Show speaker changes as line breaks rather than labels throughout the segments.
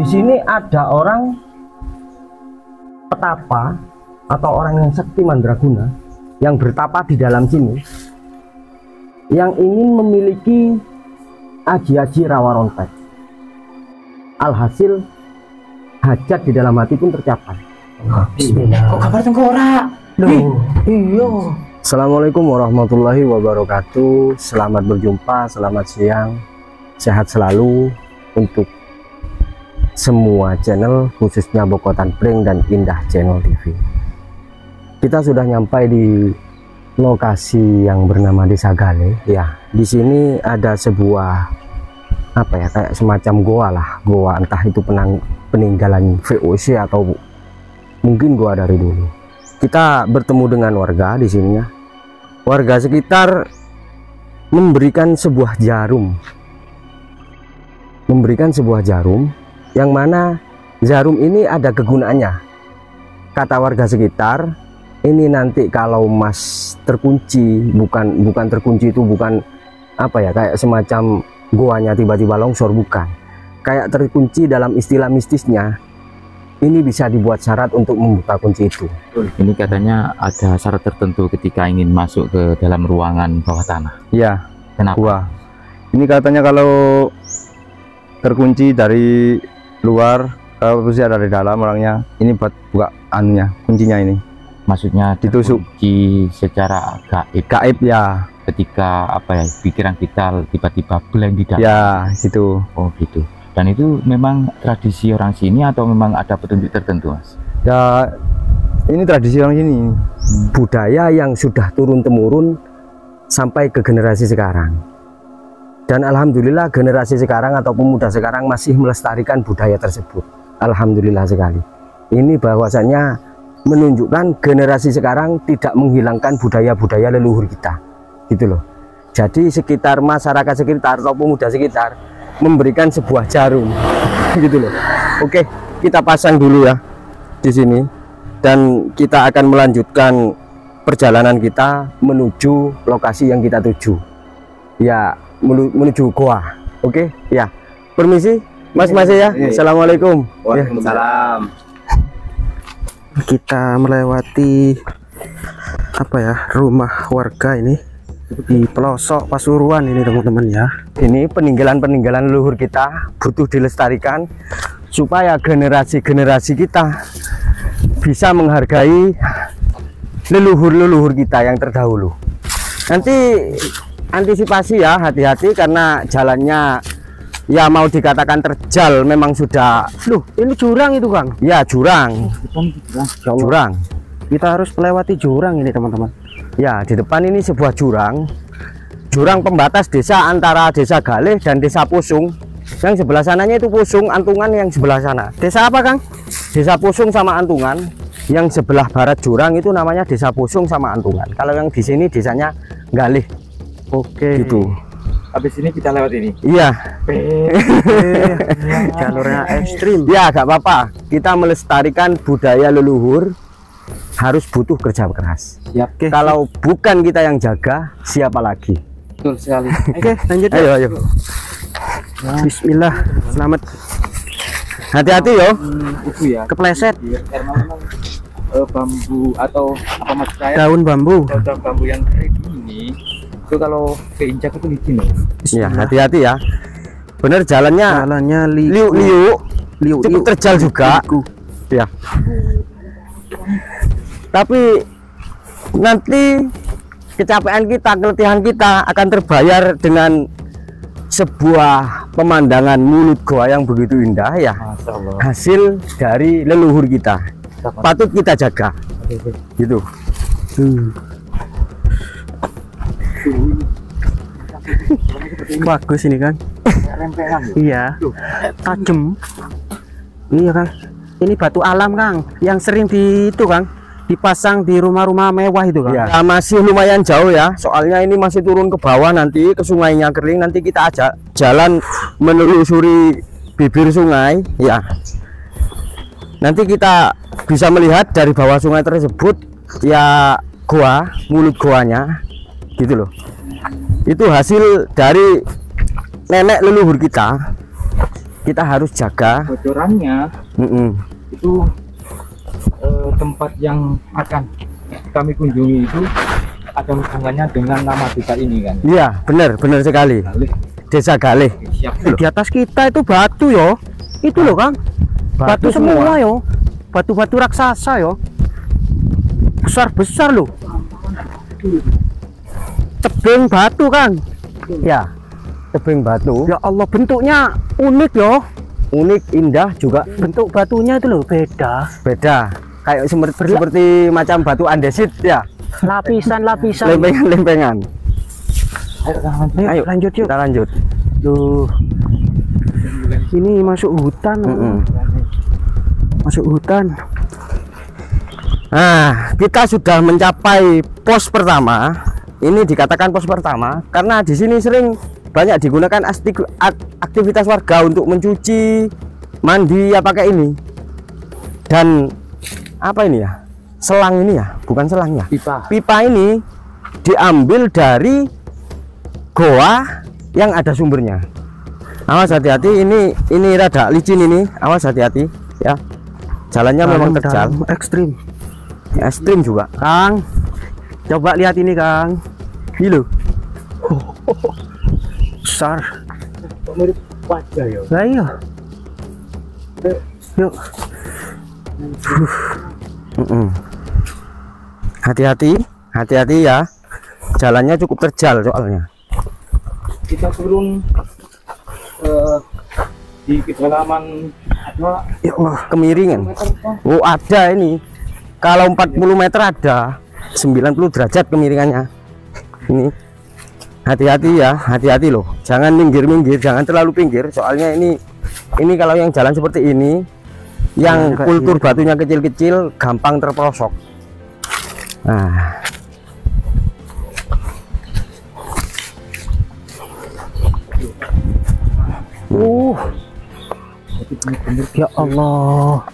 Di sini ada orang petapa atau orang yang sakti mandraguna yang bertapa di dalam sini, yang ingin memiliki aji-aji rawa rontek. Alhasil hajat di dalam hati pun tercapai.
Bismillah. Kok kabar tengkorak?
Iya. Assalamualaikum warahmatullahi wabarakatuh. Selamat berjumpa, selamat siang, sehat selalu untuk semua channel, khususnya Bokotan Pring dan Indah Channel TV. Kita sudah nyampai di lokasi yang bernama Desa Gale. Ya, di sini ada sebuah kayak semacam goa lah, goa, entah itu peninggalan VOC atau mungkin goa dari dulu. Kita bertemu dengan warga di sini ya. Warga sekitar memberikan sebuah jarum, yang mana jarum ini ada kegunaannya. Kata warga sekitar, ini nanti kalau Mas terkunci, bukan terkunci itu bukan kayak semacam goanya tiba-tiba longsor, bukan, kayak terkunci dalam istilah mistisnya, ini bisa dibuat syarat untuk membuka kunci itu.
Ini katanya ada syarat tertentu ketika ingin masuk ke dalam ruangan bawah tanah.
Ya,
kenapa?
Wah, ini katanya kalau terkunci dari luar, kalau posisi ada di dalam orangnya, ini buat buka kuncinya ini.
Maksudnya
ditusuk
secara
gaib ya.
Ketika pikiran kita tiba-tiba blank di dalam.
Ya, gitu.
Oh, gitu. Dan itu memang tradisi orang sini atau memang ada petunjuk tertentu, Mas?
Ya, ini tradisi orang sini.
Budaya yang sudah turun-temurun sampai ke generasi sekarang. Dan alhamdulillah generasi sekarang atau pemuda sekarang masih melestarikan budaya tersebut. Alhamdulillah sekali. Ini bahwasanya menunjukkan generasi sekarang tidak menghilangkan budaya-budaya leluhur kita. Gitu loh. Jadi sekitar masyarakat sekitar atau pemuda sekitar memberikan sebuah jarum. Gitu loh. Oke, kita pasang dulu ya di sini dan kita akan melanjutkan perjalanan kita menuju lokasi yang kita tuju. Ya, menuju goa. Oke, ya. Permisi, Mas ya. Assalamualaikum.
Waalaikumsalam.
Kita melewati rumah warga ini di pelosok Pasuruan ini, teman-teman ya. Ini peninggalan leluhur kita butuh dilestarikan supaya generasi kita bisa menghargai leluhur kita yang terdahulu. Nanti antisipasi ya, hati-hati karena jalannya ya mau dikatakan terjal, memang sudah. Ini jurang itu, Kang? Ya, jurang. Kita harus melewati jurang ini, teman-teman. Ya, di depan ini sebuah jurang pembatas desa antara Desa Galih dan Desa Pusung. Yang sebelah sananya itu Pusung, Antungan yang sebelah sana. Desa apa, Kang? Desa Pusung sama Antungan. Yang sebelah barat jurang itu namanya Desa Pusung sama Antungan. Kalau yang di sini desanya Galih. Oke. Gitu.
Habis ini kita lewat ini.
Iya.
Jalurnya ekstrim.
Ya, gak apa-apa. Kita melestarikan budaya leluhur harus butuh kerja keras.
Siap.
Kalau bukan kita yang jaga, siapa lagi?
Betul sekali.
Oke, lanjut. Ayo. Bismillah. Selamat. Hati-hati yo.
Itu ya.
Kepleset.
Karena memang bambu atau
daun bambu.
Daun bambu yang kayak gini itu kalau keinjak itu licin.
Ya, hati-hati ya. Bener jalannya liu cukup terjal juga. Ya. Tapi nanti kecapean kita, keletihan kita akan terbayar dengan sebuah pemandangan mulut goa yang begitu indah ya. Hasil dari leluhur kita. Patut kita jaga. Gitu. Bagus ini, Kang. Iya. Tajam. Iya, Kang. Ini batu alam, Kang, yang sering dipasang di rumah-rumah mewah itu, Kang. Ya, masih lumayan jauh ya, soalnya ini masih turun ke bawah, nanti ke sungainya kering, nanti kita ajak jalan menelusuri bibir sungai ya. Nanti kita bisa melihat dari bawah sungai tersebut ya mulut goanya gitu loh. Itu hasil dari nenek leluhur kita kita harus jaga
bocorannya. Itu tempat yang akan kami kunjungi itu ada hubungannya dengan nama desa ini kan?
Iya, benar sekali.
Galih.
Desa Galih.
Siap.
Di atas kita itu batu yo. Itu loh Kang. Batu semua yo. Batu-batu raksasa yo. Besar-besar loh. Tebing batu Kang.
Ya, tebing batu.
Ya Allah, bentuknya unik yo.
Unik, indah juga.
Bentuk batunya itu loh beda.
Kayak seperti macam batu andesit ya.
Lapisan-lapisan.
Lempengan.
Ayo lanjut yuk.
Kita lanjut.
Duh. Ini masuk hutan. Masuk hutan.
Nah, kita sudah mencapai pos pertama. Ini dikatakan pos pertama karena di sini sering banyak digunakan aktivitas warga untuk mencuci, mandi ya pakai ini. Dan apa ini ya? Selang ini ya, bukan selang ya. Pipa ini diambil dari goa yang ada sumbernya. Awas hati-hati, ini rada licin ini. Awas hati-hati ya. Jalannya memang terjal, ekstrim juga.
Kang, coba lihat ini Kang. Ini loh. Besar.
Mirip wajah ya.
Lah iya. Yuk.
Hati-hati ya. Jalannya cukup terjal soalnya.
Kita turun di kedalaman ada
Ya Allah, kemiringan. Oh, ada ini. Kalau 40 meter ada 90 derajat kemiringannya. Ini. Hati-hati ya, hati-hati loh. Jangan minggir-minggir, jangan terlalu pinggir. Soalnya ini kalau yang jalan seperti ini, yang kultur batunya kecil-kecil, gampang terperosok. Nah.
Ya Allah.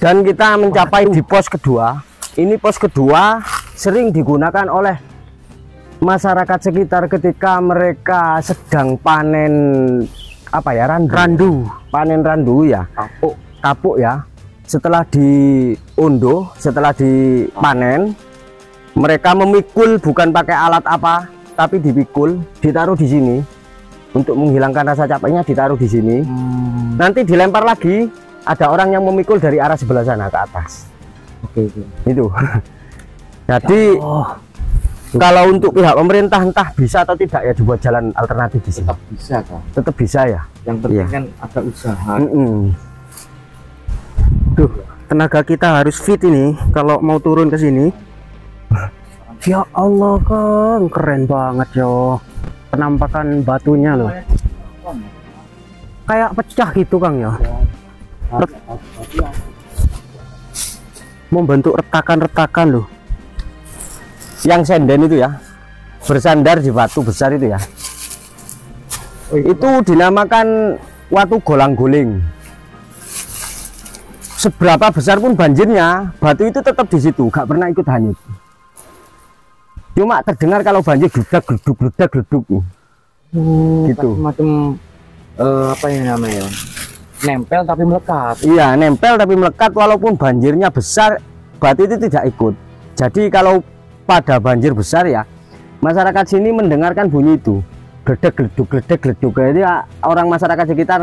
Dan kita mencapai di pos kedua. Ini pos kedua sering digunakan oleh masyarakat sekitar ketika mereka sedang panen apa ya, randu. Panen randu ya, kapuk ya. Setelah diunduh, setelah dipanen, mereka memikul bukan pakai alat apa, tapi dipikul, ditaruh di sini untuk menghilangkan rasa capeknya, ditaruh di sini. Nanti dilempar lagi, ada orang yang memikul dari arah sebelah sana ke atas.
Oke.
Itu. Jadi kalau untuk pihak pemerintah entah bisa atau tidak ya dibuat jalan alternatif di sini.
Tetap bisa kan?
Tetap bisa ya.
Yang penting kan ada usaha.
Tuh, tenaga kita harus fit ini kalau mau turun ke sini. Ya Allah Kang, keren banget yo. Penampakan batunya loh. Kayak pecah gitu Kang ya. Membentuk retakan-retakan loh.
Yang senden itu ya, bersandar di batu besar itu ya. Itu dinamakan watu golang-guling. Seberapa besar pun banjirnya, batu itu tetap di situ, gak pernah ikut hanyut. Cuma terdengar kalau banjir gleduk. Gitu.
Macam apa yang namanya? Nempel tapi melekat.
Iya, nempel tapi melekat walaupun banjirnya besar, batu itu tidak ikut. Jadi kalau pada banjir besar ya, masyarakat sini mendengarkan bunyi itu. Gledek gleduk. Jadi orang masyarakat sekitar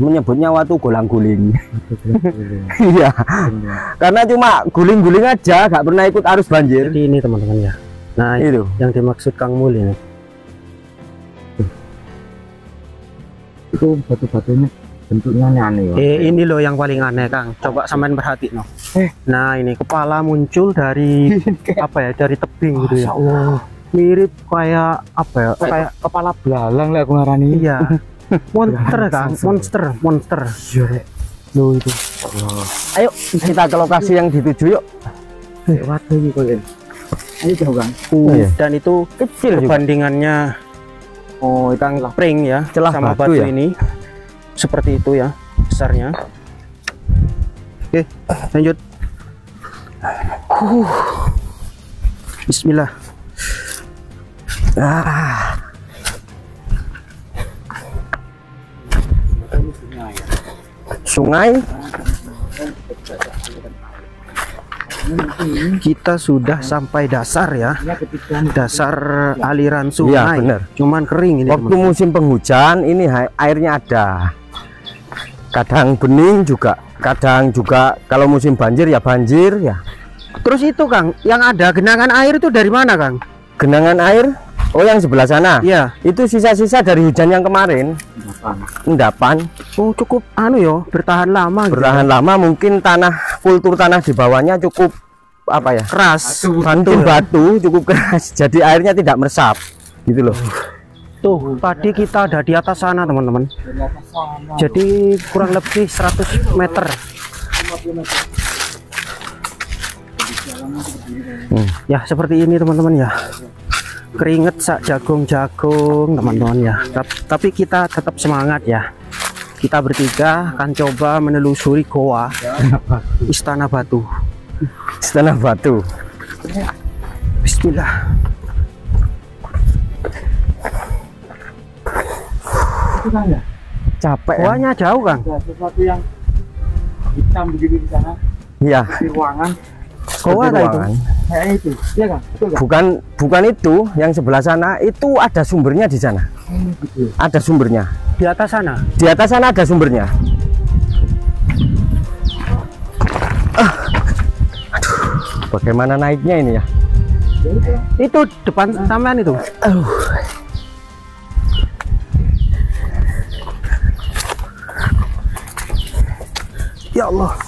menyebutnya watu golang-guling. Iya. Karena cuma guling-guling aja, gak pernah ikut arus banjir.
Jadi ini teman-teman ya. Nah, itu yang dimaksud Kang Mul ini.
Itu batu-batunya bentuknya aneh ya.
Ini loh yang paling aneh Kang. Coba sampean perhatiin no. Nah, ini kepala muncul dari apa ya? Dari tebing gitu ya.
Allah.
Mirip kayak apa ya?
Kayak kepala belalang lah aku ngarani.
Iya. Monster Kang, monster. Loh itu.
Ayo kita ke lokasi yang dituju yuk.
Waduh iki kok. Ayo jauh Kang.
Dan itu
Kecil juga.
perbandingannya Kang spring ya
Celah
sama
batu
batu
ya?
ini seperti itu ya besarnya. Oke, lanjut. Bismillah.
sungai.
Kita sudah sampai dasar ya, dasar aliran
Iya,
sungai.
benar.
Cuman kering ini.
Waktu musim penghujan ini airnya ada. Kadang bening juga, kadang juga kalau musim banjir ya banjir ya.
Terus itu Kang, yang ada genangan air itu dari mana Kang?
Genangan air, oh yang sebelah sana.
Iya.
Itu sisa-sisa dari hujan yang kemarin. Endapan.
Oh cukup anu yo, bertahan lama.
Bertahan lama, mungkin tanah kultur tanah di bawahnya cukup apa ya?
Keras.
Bantu batu cukup keras. Jadi airnya tidak meresap. Gitu loh.
Tuh, tadi kita ada di atas sana teman-teman. Jadi kurang lebih 100 meter. Ya seperti ini teman-teman ya. Keringet sak jagung-jagung teman-teman ya. Tapi kita tetap semangat ya. Kita bertiga akan coba menelusuri goa Istana Batu.
Istana Batu.
Bismillah.
Capek.
Goanya jauh Kang.
Ada sesuatu yang hitam begitu di sana
Iya.
di ruangan.
Goa
Seperti
itu.
ruangan.
Kayak itu, iya kan? Betul kan?
Bukan itu, yang sebelah sana itu ada sumbernya di sana.
Gitu.
Ada sumbernya.
Di atas sana.
Di atas sana ada sumbernya. Aduh, bagaimana naiknya ini ya?
Itu depan sampean itu. Ya Allah.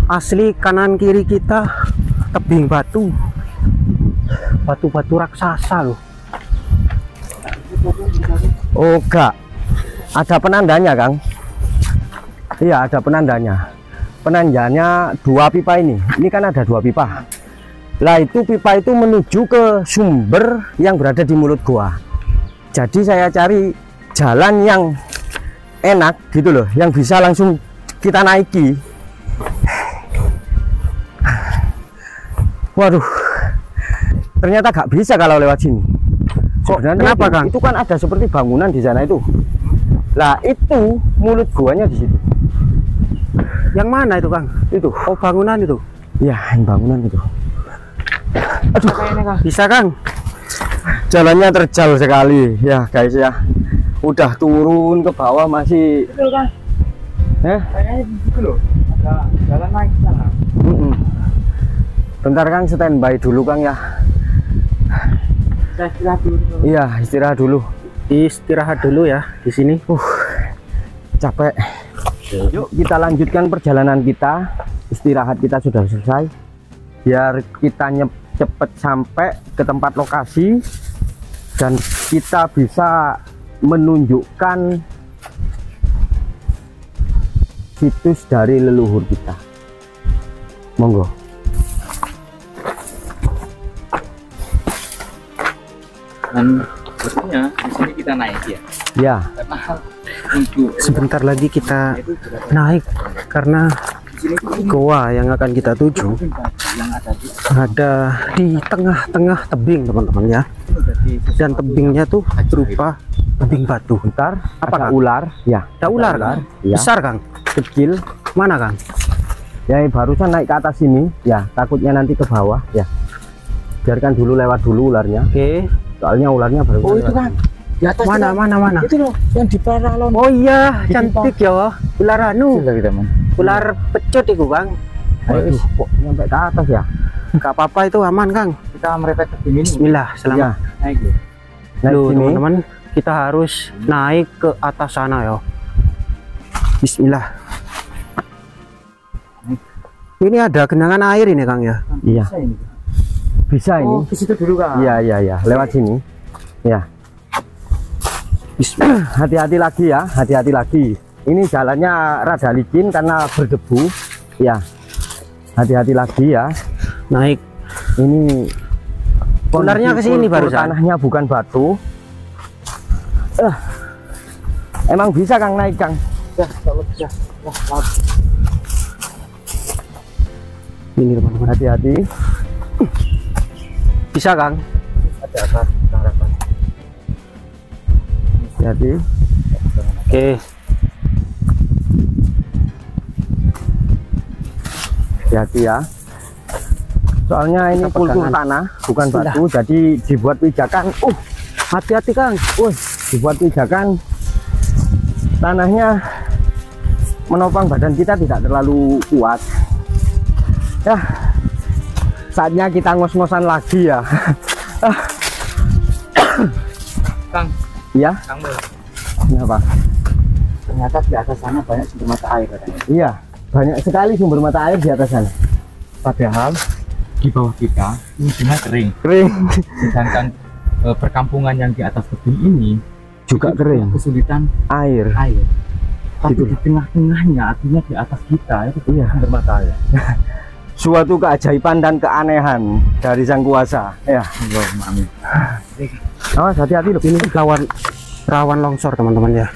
Asli kanan kiri kita tebing batu, batu-batu raksasa loh.
Oh enggak, ada penandanya Kang. Iya ada penandanya. Penandanya dua pipa ini. Ini kan ada dua pipa. Lah itu pipa itu menuju ke sumber yang berada di mulut gua. Jadi saya cari jalan yang enak gitu loh, yang bisa langsung kita naiki. Waduh, ternyata gak bisa kalau lewat sini.
Kok
Sebenarnya
kenapa, Kang?
Itu kan ada seperti bangunan di sana itu. Lah itu mulut guanya di situ.
Yang mana itu Kang?
Itu.
Oh bangunan itu.
Ya, yang bangunan itu. Aduh,
Bisa Kang?
jalannya terjal sekali ya guys ya. Udah turun ke bawah masih.
Betul kan? Kayaknya gitu loh. Ada jalan naik ke sana.
Bentar Kang, standby dulu Kang ya.
Saya istirahat dulu.
Iya, istirahat dulu.
Istirahat dulu ya di sini.
Capek. Yuk kita lanjutkan perjalanan kita. Istirahat kita sudah selesai. Biar kita cepet sampai ke tempat lokasi dan kita bisa menunjukkan situs dari leluhur kita. Monggo.
Dan pastinya di sini kita naik ya.
Ya,
Karena untuk
Sebentar lagi kita naik karena goa yang akan kita tuju
yang ada di
ada di tengah-tengah tebing teman-teman ya. Dan tebingnya tuh berupa tebing batu.
bentar.
Apa,
Ada
Kang?
ular. Ya,
Ada ular kan?
Ya.
Besar Kang?
kecil.
Mana Kang?
Ya barusan naik ke atas sini. Ya, takutnya nanti ke bawah. Ya, biarkan dulu lewat dulu ularnya.
Oke.
Soalnya ularnya baru.
Oh itu kan di atas
Mana
itu,
mana mana?
itu loh yang di paralon.
Oh iya, cantik ya. Ular anu,
teman.
ular pecut itu Kang.
Aduh, kok nyampe ke atas ya?
Gak apa-apa itu aman Kang.
Kita merepet ke sini.
Bismillah, selamat.
Ya,
Naik loh.
naik
Loh,
sini.
teman-teman, kita harus naik ke atas sana ya. Bismillah. Ini ada genangan air ini Kang ya.
Iya,
Bisa ini.
bisa ini.
Oh, ke situ dulu kan.
Iya, lewat sini. Ya.
Bismillah.
Hati-hati lagi ya, hati-hati lagi. Ini jalannya rada licin karena berdebu. Ya, hati-hati lagi ya.
Naik.
Ini
Ularnya ke sini
kultur
barusan.
tanahnya bukan batu. Emang bisa Kang naik Kang?
Ya, kalau bisa. Wah, laut.
Ini teman-teman.
Hati-hati.
Bisa Kang?
Ada atas ke arah sana.
Hati-hati.
Oke.
Hati-hati ya. Soalnya ini
Kita
kultur
pegangan.
tanah, bukan
Bismillah.
batu, jadi dibuat pijakan.
Hati-hati Kang.
Dibuat pijakan. Tanahnya menopang badan kita tidak terlalu kuat. Ya, saatnya kita ngos-ngosan lagi ya.
Kang,
Ya,
Kang Mul,
kenapa?
ternyata di atas sana banyak sumber mata air katanya.
Iya, banyak sekali sumber mata air di atas sana.
Padahal di bawah kita ini sungai kering,
Kering,
sedangkan perkampungan yang di atas tebing ini
juga kering.
kesulitan
Air.
air. Tapi
Gitu.
di tengah-tengahnya, artinya di atas kita itu
Iya.
sumber mata air.
Suatu keajaiban dan keanehan dari Sang Kuasa. Ya,
Allahumma amin.
awas hati-hati loh.
Ini rawan longsor teman-teman ya.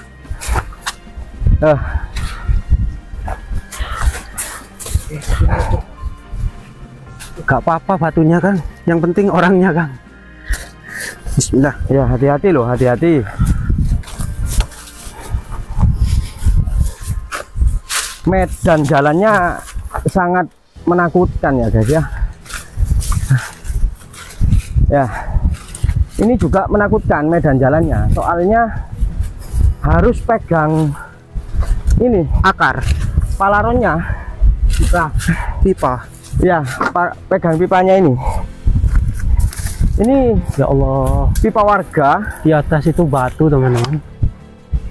Gak apa-apa batunya Kang, yang penting orangnya Kang. Bismillah.
Ya, hati-hati loh, hati-hati. Medan jalannya sangat menakutkan ya guys ya. Ya, ini juga menakutkan medan jalannya. Soalnya harus pegang ini
Akar
palaronnya.
pipa.
Ya, pegang pipanya ini. Ini
Ya Allah,
pipa warga.
di atas itu batu teman-teman.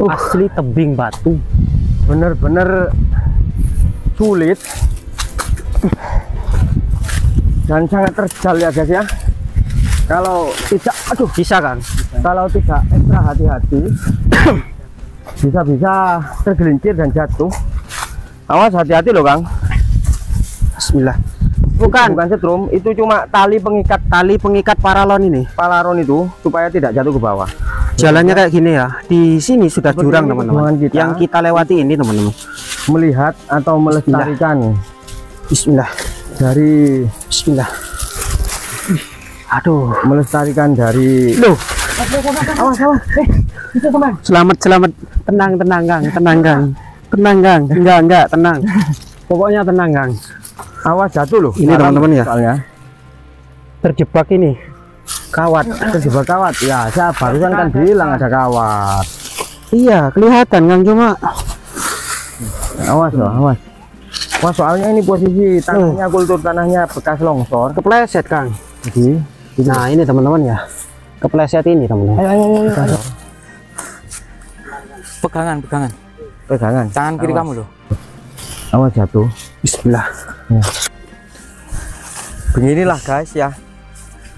Asli tebing batu.
Bener-bener sulit dan sangat terjal ya guys ya. Kalau tidak, aduh,
Bisa Kang?
kalau tidak ekstra hati-hati bisa-bisa tergelincir dan jatuh. Awas, hati-hati loh Kang.
Bismillah.
Bukan setrum, itu cuma tali pengikat
Paralon ini.
palaron itu supaya tidak jatuh ke bawah.
Jalannya kayak gini ya. Di sini sudah
Seperti
jurang
ini
teman-teman.
perjuangan kita.
Yang kita lewati ini teman-teman.
Melihat atau melestarikan
Bismillah.
dari
Bismillah. Aduh.
melestarikan dari
Loh,
awas itu teman.
selamat. Tenang Kang, tenang Kang. Tenang Kang. Enggak, tenang. Pokoknya tenang Kang.
Awas jatuh loh.
Ini teman-teman ya.
Soalnya
Terjebak ini. Kawat.
terjebak kawat. Ya, saya barusan kan bilang ada kawat.
Iya, kelihatan Kang, cuma
Awas loh, awas. Wah, soalnya ini posisi tanahnya, kultur tanahnya bekas longsor.
kepleset Kang.
Jadi,
Nah, ini teman-teman ya. Kepleset ini teman-teman.
ayo.
Pegangan.
Pegangan.
Tangan kiri kamu loh.
Awas jatuh.
Bismillah.
Beginilah guys ya.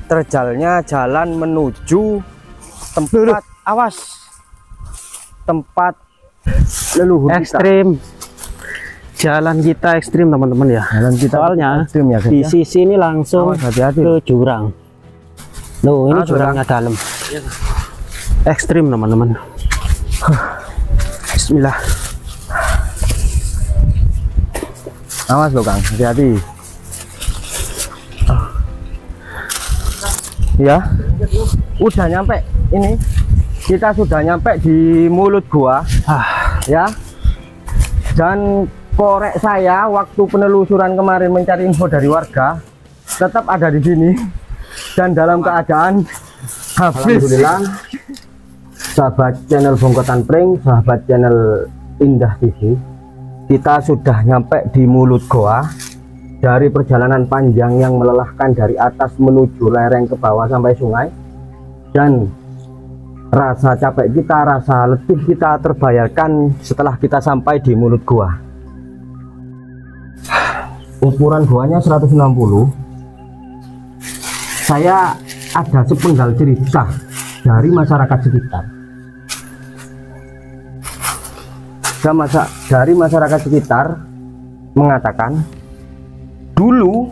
Terjalnya jalan menuju tempat
Awas.
tempat leluhur kita.
Ekstrim. Jalan kita ekstrim teman-teman ya.
Jalan kita
Soalnya
ekstrim ya guys
di
ya.
sisi ini langsung
Awas, hati-hati.
ke jurang. Loh, ini
Ah,
jurangnya dalam. Ekstrim teman-teman. Bismillah.
Awas loh Kang, hati-hati. Ya, udah nyampe ini. Kita sudah nyampe di mulut gua. Ya. Dan korek saya waktu penelusuran kemarin mencari info dari warga tetap ada di sini dan dalam keadaan habis. Alhamdulillah. Sahabat channel Bongkotan Pring, sahabat channel Indah TV, kita sudah nyampe di mulut goa. Dari perjalanan panjang yang melelahkan dari atas menuju lereng ke bawah sampai sungai, dan rasa capek kita, rasa letih kita terbayarkan setelah kita sampai di mulut gua. Ukuran goanya 160. Saya ada sepenggal cerita dari masyarakat sekitar. Dari masyarakat sekitar mengatakan dulu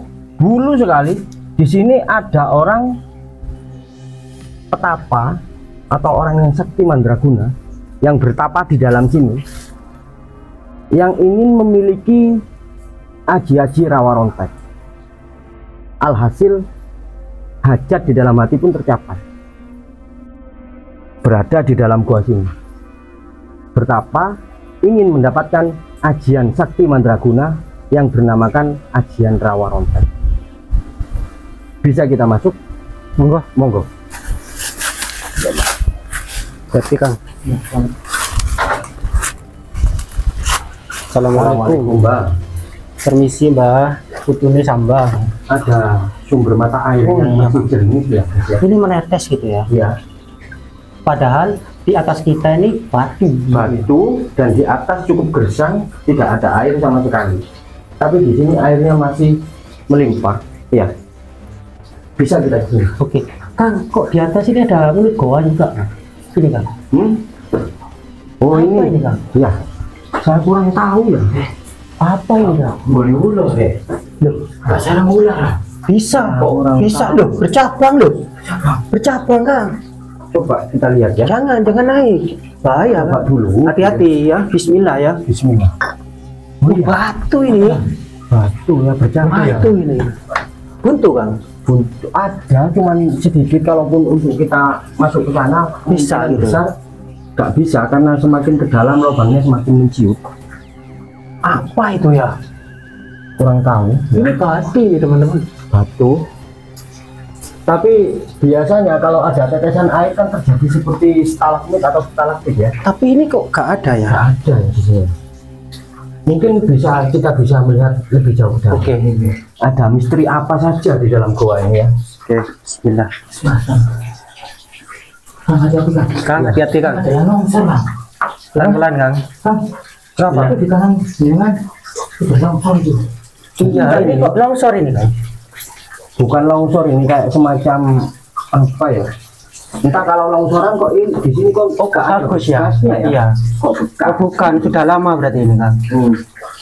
sekali di sini ada orang petapa atau orang yang sakti mandraguna yang bertapa di dalam sini, yang ingin memiliki aji-aji rawa rontek. Alhasil hajat di dalam hati pun tercapai. Berada di dalam gua sini, bertapa ingin mendapatkan ajian sakti mandraguna yang bernamakan ajian rawa ronteng. Bisa kita masuk? Monggo, monggo.
Berarti Kang. Assalamualaikum
Mbak.
Permisi Mbah, putune sambah.
Ada sumber mata air
Oh,
yang
iya.
masih jernih ya.
Ini menetes gitu ya.
Ya,
Padahal di atas kita ini batu.
batu dan di atas cukup gersang, tidak ada air sama sekali. Tapi di sini airnya masih melimpah. Ya, bisa kita di sini.
Oke, Kang, kok di atas ini ada mulut goa juga? Ini Kang.
Oh
Apa
ini,
ini, Kang?
ya, saya kurang tahu ya.
Apa ini Kang?
Boleh ular ya?
Loh,
Nggak sarang ular.
bisa,
Kok orang
bisa
tahu?
loh, bercabang loh, bercabang Kang.
Coba kita lihat ya.
Jangan naik, bahaya
Coba
Kang.
dulu.
Hati-hati ya, Bismillah ya.
Bismillah.
Batu ini,
Batu ya, bercabang ya.
batu ini. Buntu Kang.
Buntu ada, cuman sedikit. Kalaupun untuk kita masuk ke sana
Bisa
kemungkinan
gitu.
besar nggak bisa, karena semakin ke dalam lubangnya semakin menciut.
Apa itu ya?
Kurang tahu.
Ini batu ini teman-teman.
Batu. Tapi biasanya kalau ada tetesan air kan terjadi seperti stalagmit atau stalaktit ya.
Tapi ini kok gak ada ya?
Nggak ada ya di sini. Mungkin kita bisa melihat lebih jauh dari.
Oke.
Ada misteri apa saja di dalam goa ini ya.
Oke, Bismillah.
Kang, hati-hati Kang.
Kang, hati-hati Kang.
Ada yang longsor Kang.
Pelan-pelan Kang.
Kang,
Kenapa?
itu di kanan dengan itu longsor itu.
Iya, ini kok longsor ini Kang.
Bukan longsor, ini kayak semacam apa ya? Entah kalau longsoran kok ini di sini kok nggak ada
Bagus ya.
bekasnya ya.
Iya.
Kok bekas?
Oh, bukan, sudah lama berarti ini Kang.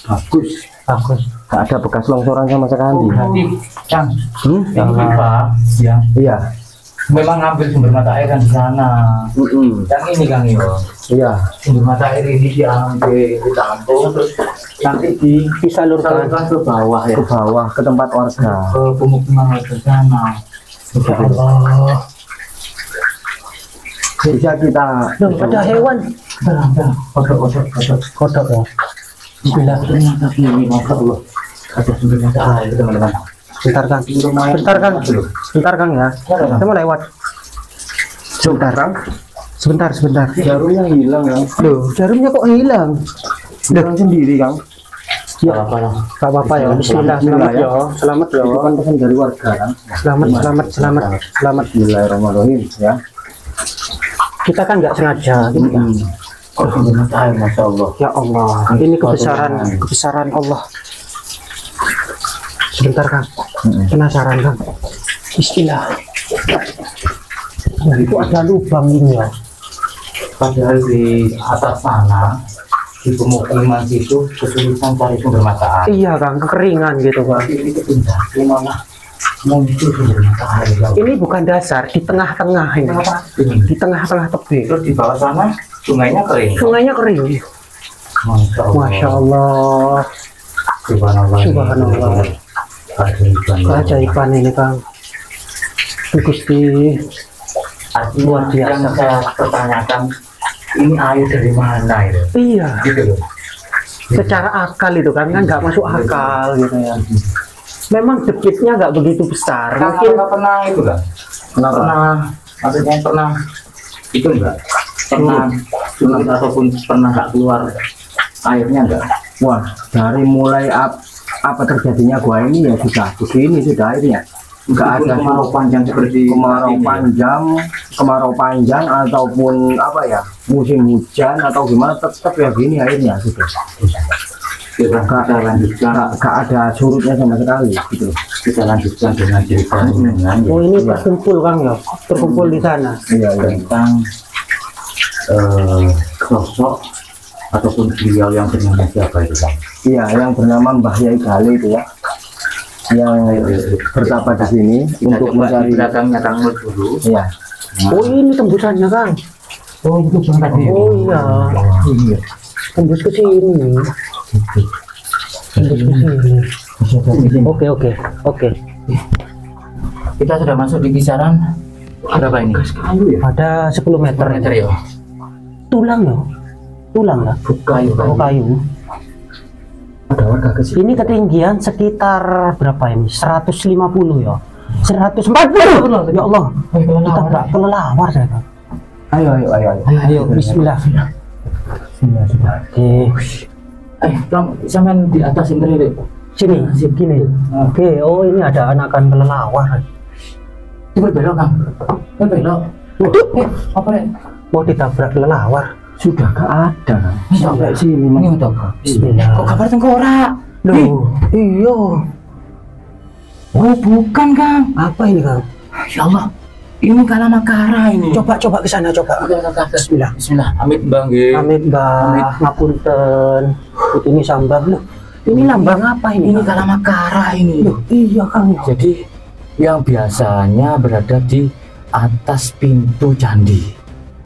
Bagus.
Bagus.
Nggak ada bekas longsoran sama sekali.
Berarti Kang,
Yang
yang pipa ya
Iya.
memang ngambil sumber mata air kan di sana. Yang ini Kang yo,
Iya.
sumber mata air ini diambil, ditampung, terus nanti
Disalurkan.
disalurkan ke bawah ya,
Ke bawah ke tempat warga.
ke pemukiman warga sana. Ya Allah.
Bisa kita.
Loh, ada hewan.
Kodok ya. Bismillah, ternyata ini masya Allah ada sumber mata air teman-teman.
Bentar Kang. Bentar Kang. Bentar Kang ya. Saya mau lewat.
Sebentar Kang.
Sebentar.
Jarumnya hilang Kang.
Loh, jarumnya kok hilang?
Hilang sendiri Kang.
Ya, gak apa-apa ya. Bismillah, selamat ya. Selamat ya.
Itu kan pesan dari warga kan.
Selamat.
Bismillahirrahmanirrahim ya.
Kita kan nggak sengaja gitu kan.
Kok sumber mata air masya Allah.
Ya Allah, ini kebesaran Allah. Sebentar Kang, penasaran Kang. Bismillah. Nah, itu ada lubang ini ya.
Padahal di atas sana di pemukiman situ kesulitan cari sumber mata air.
Iya Kang, kekeringan gitu Kang.
Ini kepindah gimana muncul sumber mata air.
Ini bukan dasar, di tengah-tengah ini. Di tengah-tengah tebing.
Terus di bawah sana sungainya kering.
Sungainya kering. Masya Allah.
Subhanallah.
Subhanallah. Keajaiban ini Kang. Gusti.
Artinya
Luar biasa.
yang saya pertanyakan, ini air dari mana itu?
Iya.
Gitu loh.
Secara akal itu kan nggak masuk akal gitu ya. Memang debitnya nggak begitu besar.
Mungkin
Mungkin
pernah itu kan? Maksudnya pernah itu enggak? Pernah sulit ataupun pernah nggak keluar airnya enggak?
Wah, dari mulai apa terjadinya gua ini ya sudah begini sudah airnya. Enggak ada
kemarau panjang seperti
kemarau panjang ataupun apa ya musim hujan atau gimana tetap ya gini airnya sudah.
Kita lanjutkan,
Nggak ada surutnya sama sekali gitu.
kita lanjutkan dengan cerita dengan
oh ini terkumpul Kang ya, terkumpul di sana.
Iya.
tentang sosok ataupun beliau yang bernama siapa itu Bang?
Iya, yang bernama Mbah Yai Gale itu ya, yang bertapa di sini untuk mencari.
belakangnya Kang Mul dulu.
Iya.
Oh ini tembusannya Kang.
Oh itu Bang tadi.
Oh iya.
Iya.
Tembus ke sini. Tembus ke sini. Oke.
Kita sudah masuk di kisaran berapa ini?
Ada 10 meter.
Ya.
Tulang ya. Tulang lah.
Kayu.
Kayu.
Ada warga ke sini.
Ini ketinggian sekitar berapa ini? 150 ya. 140. Ya Allah. Kita nggak kelelawar ya, Kang. Ayo, bismillah. Oke.
Sampai di atas ini deh.
Sini, gini. Oke, oh ini ada anakan kelelawar.
Itu berbelok, Kang. Berbelok. Apa ya?
Mau ditabrak kelelawar.
Sudah gak ada.
Sampai
sini
ini untuk
Bismillah.
kok kabar tengkorak?
Loh, iya.
Oh, bukan, Kang.
Apa ini, Kang?
Ya Allah. Ini Kalamakara ini.
Coba ke sana coba. Bismillah.
Bismillah. Amit, Bang.
Amit, Mbak. Ngapunten. Ini sambang loh. Ini lambang apa ini?
Ini Kalamakara ini.
Loh, iya, Kang.
Jadi yang biasanya berada di atas pintu candi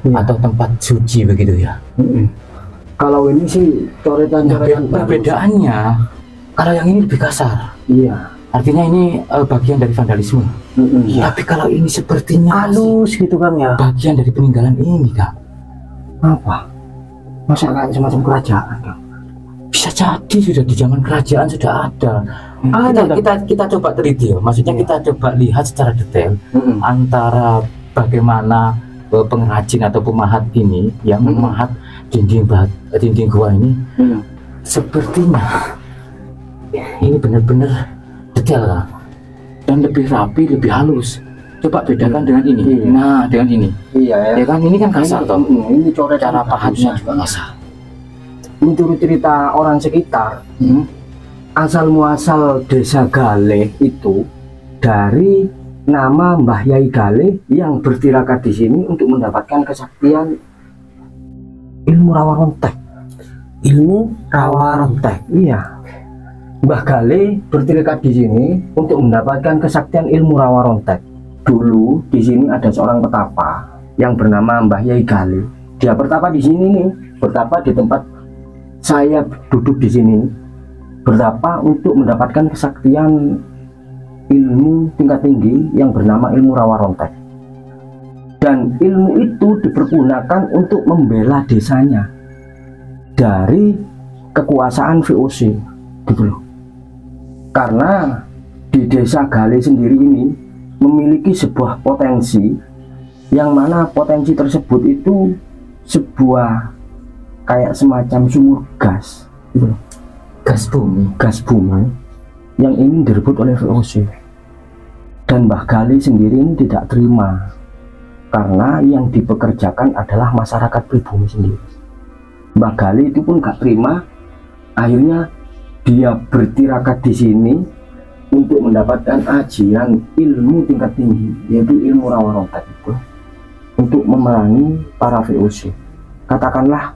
atau tempat suci begitu ya.
Kalau ini sih coretan-coretan
Perbedaannya kalau yang ini lebih kasar.
Iya.
Artinya ini bagian dari vandalisme. Tapi kalau ini sepertinya
Halus gitu, Kang ya.
bagian dari peninggalan ini, Kang.
Apa? Masa kayak semacam kerajaan, Kang?
Bisa jadi sudah di zaman kerajaan sudah ada. Kita coba teliti ya. Maksudnya kita coba lihat secara detail antara bagaimana pengrajin atau pemahat ini yang memahat dinding gua ini. Sepertinya ini benar-benar detail, Kang. Dan lebih rapi, lebih halus. Coba bedakan dengan ini. Nah, dengan ini.
Iya
Ya kan ini kan kasar toh.
Ini coret
Cara pahatnya juga kasar.
Menurut cerita orang sekitar, asal muasal desa Galeh itu dari nama Mbah Yai Galeh yang bertirakat di sini untuk mendapatkan kesaktian ilmu rawa rontek.
Ilmu rawa rontek.
Iya. Mbah Galeh bertirakat di sini untuk mendapatkan kesaktian ilmu rawa rontek. Dulu di sini ada seorang petapa yang bernama Mbah Yai Galeh. Dia bertapa di sini nih, bertapa di tempat saya duduk di sini, bertapa untuk mendapatkan kesaktian ilmu tingkat tinggi yang bernama ilmu rawa rontek. Dan ilmu itu dipergunakan untuk membela desanya dari kekuasaan VOC, gitu loh. Karena di desa Galeh sendiri ini memiliki sebuah potensi, yang mana potensi tersebut itu sebuah kayak semacam sumur gas, gitu loh. Gas bumi yang ingin direbut oleh VOC. Dan Mbah Galeh sendiri ini tidak terima, karena yang dipekerjakan adalah masyarakat pribumi sendiri. Mbah Galeh itu pun gak terima, akhirnya dia bertirakat di sini untuk mendapatkan ajian ilmu tingkat tinggi, yaitu ilmu rawa rontek itu, untuk memerangi para VOC. Katakanlah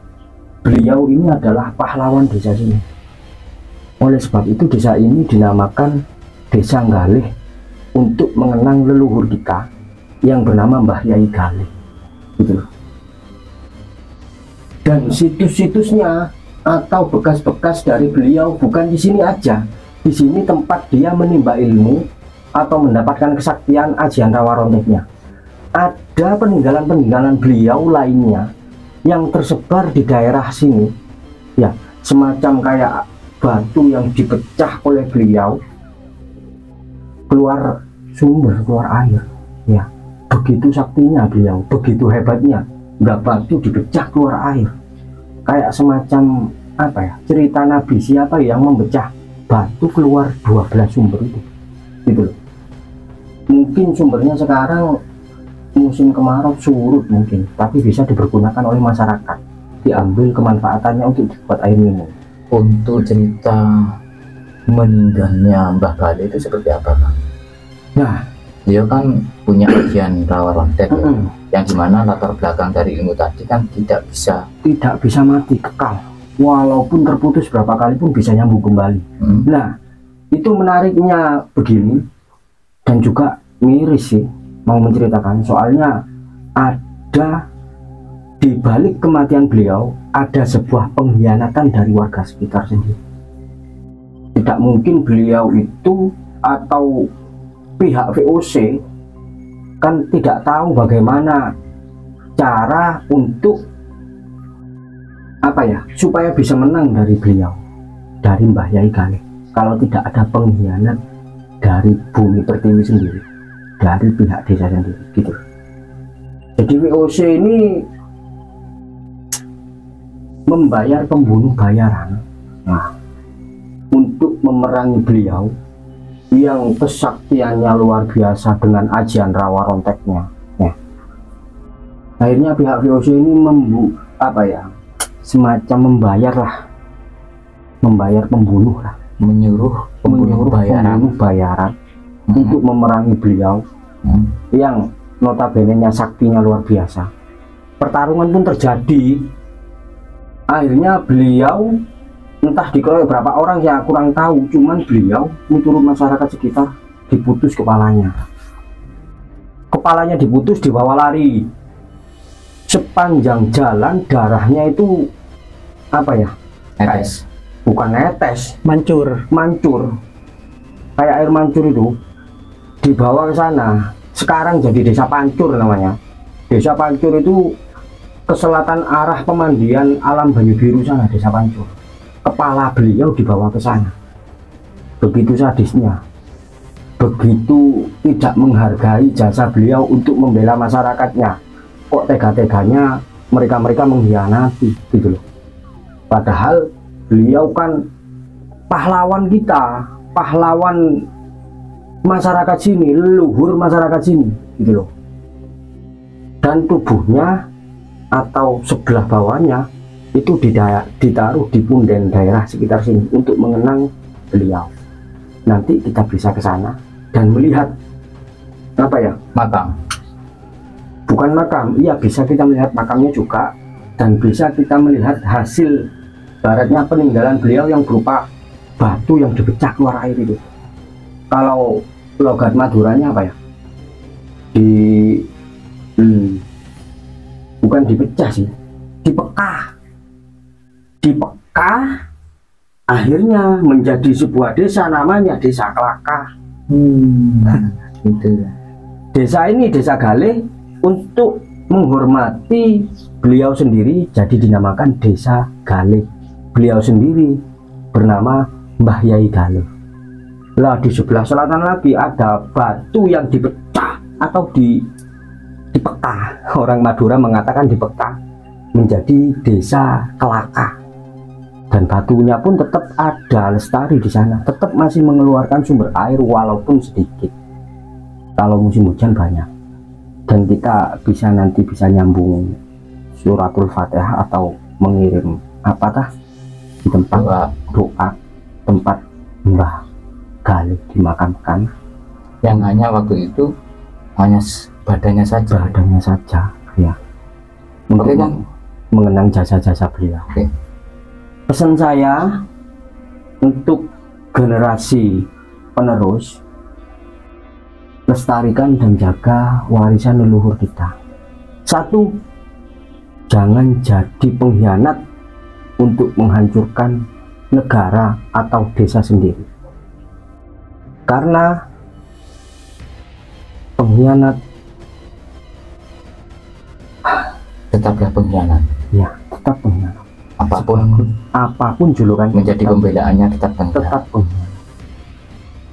beliau ini adalah pahlawan desa sini. Oleh sebab itu desa ini dinamakan Desa Galeh untuk mengenang leluhur kita yang bernama Mbah Yai Galeh, gitu loh. Dan situs-situsnya atau bekas-bekas dari beliau bukan di sini aja. Di sini tempat dia menimba ilmu atau mendapatkan kesaktian ajian rawa ronteknya. Ada peninggalan-peninggalan beliau lainnya yang tersebar di daerah sini, ya, semacam kayak batu yang dipecah oleh beliau, keluar sumber, keluar air, ya. Begitu saktinya beliau, begitu hebatnya, nggak batu dipecah keluar air, kayak semacam apa ya, cerita Nabi siapa yang memecah batu keluar 12 sumber itu, gitu loh. Mungkin sumbernya sekarang musim kemarau surut mungkin, tapi bisa dipergunakan oleh masyarakat, diambil kemanfaatannya untuk dibuat air minum.
Untuk cerita meninggalnya Mbah Galeh itu seperti apa, Bang?
Nah,
dia kan punya ajian rawa rontek, yang dimana latar belakang dari ilmu tadi kan tidak bisa
mati, kekal, walaupun terputus berapa kali pun bisa nyambung kembali. Nah, itu menariknya begini, dan juga miris sih mau menceritakan, soalnya ada di balik kematian beliau ada sebuah pengkhianatan dari warga sekitar sendiri. Tidak mungkin beliau itu atau pihak VOC kan tidak tahu bagaimana cara untuk apa ya, supaya bisa menang dari beliau, dari Mbah Yai Galih, kalau tidak ada pengkhianat dari Bumi Pertiwi sendiri, dari pihak desa sendiri gitu. Jadi VOC ini membayar pembunuh bayaran, nah, untuk memerangi beliau yang kesaktiannya luar biasa dengan ajian rawa ronteknya. Ya. Akhirnya pihak VOC ini semacam membayar pembunuh lah, menyuruh pembunuh bayaran untuk memerangi beliau yang notabene-nya saktinya luar biasa. Pertarungan pun terjadi. Akhirnya beliau entah dikeroyok berapa orang ya kurang tahu, cuman beliau menurut masyarakat sekitar diputus kepalanya diputus, dibawa lari sepanjang jalan. Darahnya itu apa ya, netes, bukan netes, mancur kayak air mancur, itu dibawa ke sana. Sekarang jadi Desa Pancur namanya. Desa Pancur itu ke selatan arah pemandian alam Banyu Biru sana, Desa Pancur. Kepala beliau dibawa ke sana. Begitu sadisnya, begitu tidak menghargai jasa beliau untuk membela masyarakatnya. Kok tega-teganya mereka mengkhianati gitu loh. Padahal beliau kan pahlawan kita, pahlawan masyarakat sini, leluhur masyarakat sini gitu loh. Dan tubuhnya atau sebelah bawahnya itu ditaruh di punden daerah sekitar sini untuk mengenang beliau. Nanti kita bisa ke sana dan melihat apa ya,
makam,
bukan makam, iya bisa kita melihat makamnya juga, dan bisa kita melihat hasil baratnya peninggalan beliau yang berupa batu yang dipecah keluar air itu. Kalau logat Maduranya apa ya, bukan dipecah sih, dipekah, akhirnya menjadi sebuah desa, namanya Desa Kelaka.
Gitu ya.
Desa ini, Desa Galih, untuk menghormati beliau sendiri jadi dinamakan Desa Galih. Beliau sendiri bernama Mbah Yai Galih. Lah di sebelah selatan lagi ada batu yang dipecah atau dipekah. Orang Madura mengatakan dipekah menjadi Desa Kelaka. Dan batunya pun tetap ada, lestari di sana, tetap masih mengeluarkan sumber air walaupun sedikit. Kalau musim hujan banyak. Dan kita nanti bisa nyambung suratul Fatihah atau mengirim apakah di tempat doa tempat Mbah Galih dimakamkan,
yang hanya waktu itu hanya badannya saja
ya, untuk mengenang jasa-jasa beliau. Pesan saya untuk generasi penerus, lestarikan dan jaga warisan leluhur kita. 1, jangan jadi pengkhianat untuk menghancurkan negara atau desa sendiri. Karena pengkhianat
tetaplah pengkhianat.
Ya, tetap pengkhianat. Apapun julukan
menjadi pembelaannya tetap
pengkhianat.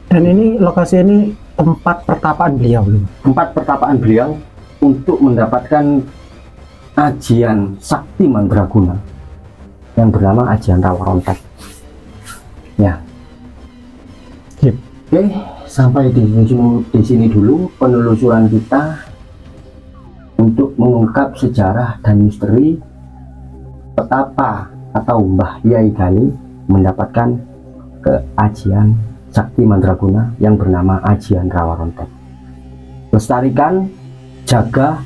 Dan ini lokasi ini tempat pertapaan beliau.
Tempat pertapaan beliau untuk mendapatkan ajian sakti mandraguna yang bernama ajian rawa rontek. Ya. Oke, sampai di sini dulu penelusuran kita untuk mengungkap sejarah dan misteri petapa atau Mbah Yai Galih mendapatkan keajian sakti mandraguna yang bernama ajian rawa rontek. Lestarikan, jaga,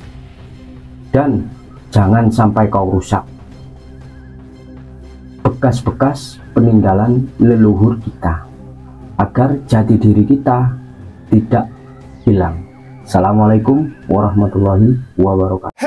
dan jangan sampai kau rusak bekas-bekas peninggalan leluhur kita, agar jati diri kita tidak hilang. Assalamualaikum warahmatullahi wabarakatuh.